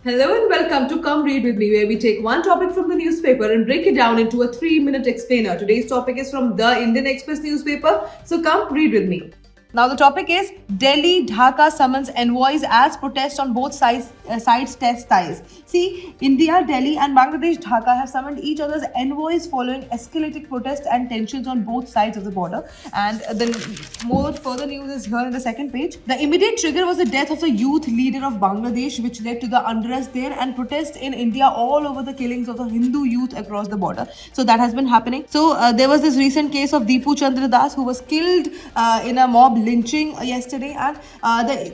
Hello and welcome to Come Read With Me, where we take one topic from the newspaper and break it down into a 3-minute explainer. Today's topic is from the Indian Express newspaper, so come read with me. Now the topic is Delhi Dhaka summons envoys as protest on both sides test ties. See, India, Delhi and Bangladesh Dhaka have summoned each other's envoys following escalating protests and tensions on both sides of the border. And the more further news is here in the second page. The immediate trigger was the death of the youth leader of Bangladesh, which led to the unrest there and protests in India all over the killings of the Hindu youth across the border. So that has been happening. So there was this recent case of Deepu Chandra Das who was killed in a mob lynching yesterday, and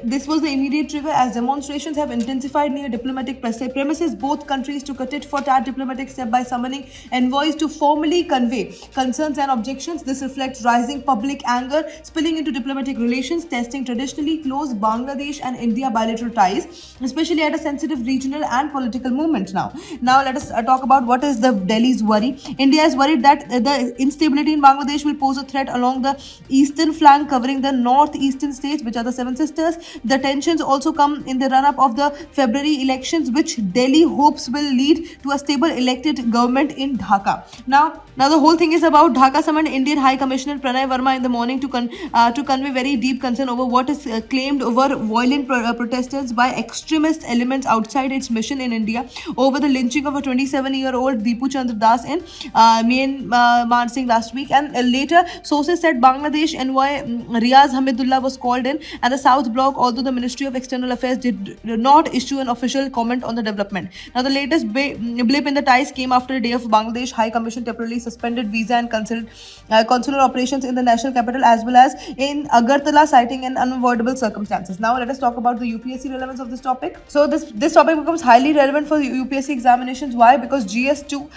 this was the immediate trigger as demonstrations have intensified near diplomatic premises. Both countries took a tit-for-tat diplomatic step by summoning envoys to formally convey concerns and objections. This reflects rising public anger spilling into diplomatic relations, testing traditionally close Bangladesh and India bilateral ties, especially at a sensitive regional and political moment. Now let us talk about what is the Delhi's worry. India is worried that the instability in Bangladesh will pose a threat along the eastern flank covering the northeastern states, which are the Seven Sisters. The tensions also come in the run-up of the February elections, which Delhi hopes will lead to a stable elected government in Dhaka. Now the whole thing is about Dhaka summoned Indian High Commissioner Pranay Verma in the morning to convey very deep concern over what is claimed over violent protesters by extremist elements outside its mission in India over the lynching of a 27-year-old Deepu Chandra Das in Myanmar Singh last week. And later, sources said Bangladesh envoy Riaz Hamidullah was called in, and the South Bloc, although the Ministry of External Affairs did not issue an official comment on the development. Now, the latest blip in the ties came after a day of Bangladesh High Commission temporarily suspended visa and consular operations in the national capital as well as in Agartala, citing an unavoidable circumstances. Now, let us talk about the UPSC relevance of this topic. So, this topic becomes highly relevant for the UPSC examinations. Why? Because GS2,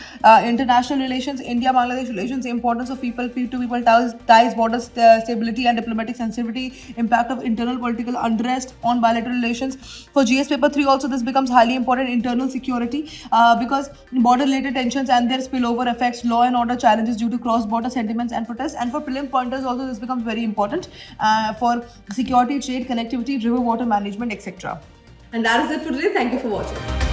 international relations, India-Bangladesh relations, the importance of people-to-people ties, border stability and diplomatic sensitivity, impact of internal political unrest on bilateral relations. For GS paper 3 also this becomes highly important, internal security, because border-related tensions and their spillover effects, law and order challenges due to cross-border sentiments and protests. And for prelim pointers also this becomes very important for security, trade, connectivity, river water management, etc. And that is it for today. Thank you for watching.